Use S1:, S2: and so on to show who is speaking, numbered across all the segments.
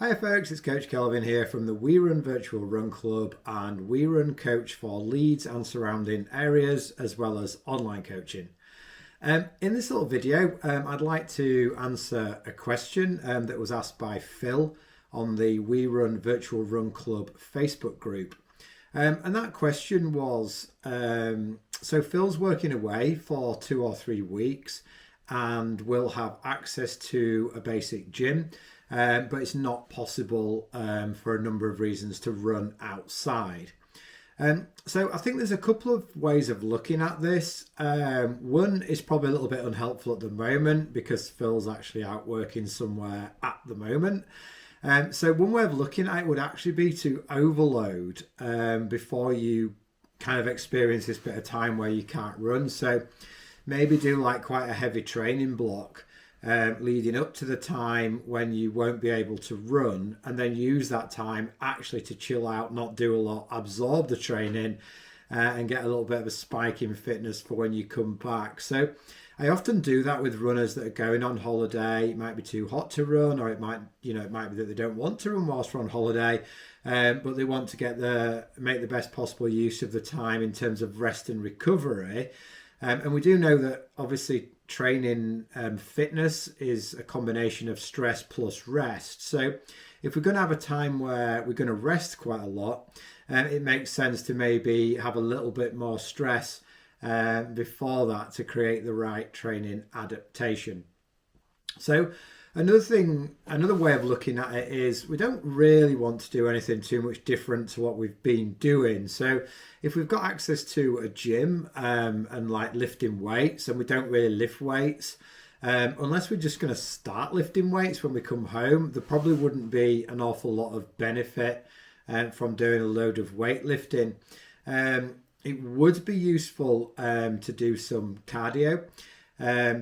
S1: Hi folks, it's Coach Kelvin here from the We Run Virtual Run Club, and We Run coach for Leeds and surrounding areas as well as online coaching. In this little video, I'd like to answer a question that was asked by Phil on the We Run Virtual Run Club Facebook group. And that question was, so Phil's working away for 2 or 3 weeks and will have access to a basic gym. But it's not possible for a number of reasons to run outside. So I think there's a couple of ways of looking at this. One is probably a little bit unhelpful at the moment because Phil's actually out working somewhere at the moment. So one way of looking at it would actually be to overload before you kind of experience this bit of time where you can't run. So maybe do like quite a heavy training block leading up to the time when you won't be able to run, and then use that time actually to chill out, not do a lot, absorb the training and get a little bit of a spike in fitness for when you come back. So I often do that with runners that are going on holiday. It might be too hot to run, or it might be that they don't want to run whilst they're on holiday, but they want to make the best possible use of the time in terms of rest and recovery. And we do know that obviously training fitness is a combination of stress plus rest. So if we're going to have a time where we're going to rest quite a lot, it makes sense to maybe have a little bit more stress before that to create the right training adaptation. So another way of looking at it is we don't really want to do anything too much different to what we've been doing. So if we've got access to a gym and like lifting weights, and we don't really lift weights, unless we're just going to start lifting weights when we come home, there probably wouldn't be an awful lot of benefit from doing a load of weightlifting. It would be useful to do some cardio.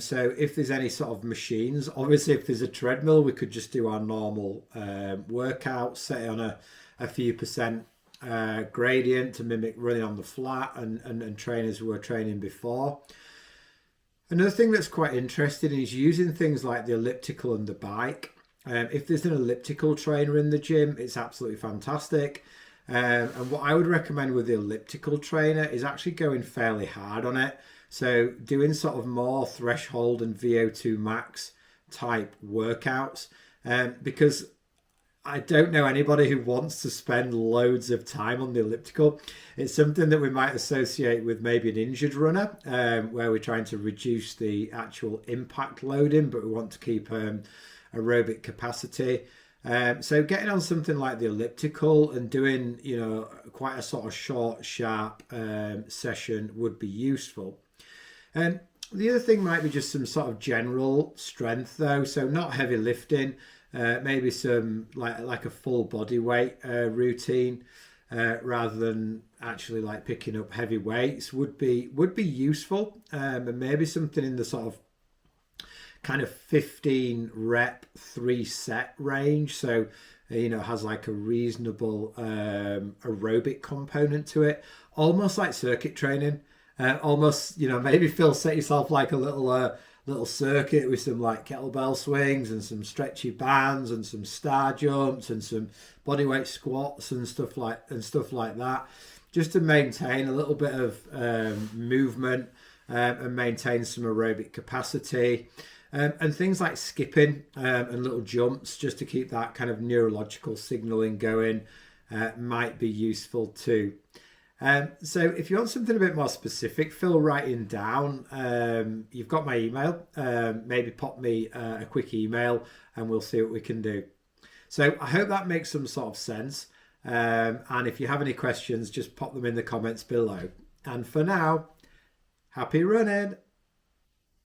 S1: So if there's any sort of machines, obviously if there's a treadmill, we could just do our normal workout, set it on a few percent gradient to mimic running on the flat and train as we were training before. Another thing that's quite interesting is using things like the elliptical and the bike. If there's an elliptical trainer in the gym, it's absolutely fantastic. And what I would recommend with the elliptical trainer is actually going fairly hard on it. So doing sort of more threshold and VO2 max type workouts, because I don't know anybody who wants to spend loads of time on the elliptical. It's something that we might associate with maybe an injured runner, where we're trying to reduce the actual impact loading, but we want to keep aerobic capacity. So getting on something like the elliptical and doing, quite a sort of short, sharp session would be useful. The other thing might be just some sort of general strength though, so not heavy lifting, maybe some like a full body weight routine rather than actually like picking up heavy weights would be useful, and maybe something in the sort of kind of 15 rep 3 set range, so has like a reasonable aerobic component to it, almost like circuit training. Almost, maybe set yourself like a little circuit with some like kettlebell swings and some stretchy bands and some star jumps and some bodyweight squats and stuff like that, just to maintain a little bit of movement and maintain some aerobic capacity. And things like skipping and little jumps just to keep that kind of neurological signaling going might be useful too. So if you want something a bit more specific, Phil, writing down, you've got my email, maybe pop me a quick email and we'll see what we can do. So I hope that makes some sort of sense. And if you have any questions, just pop them in the comments below. And for now, happy running.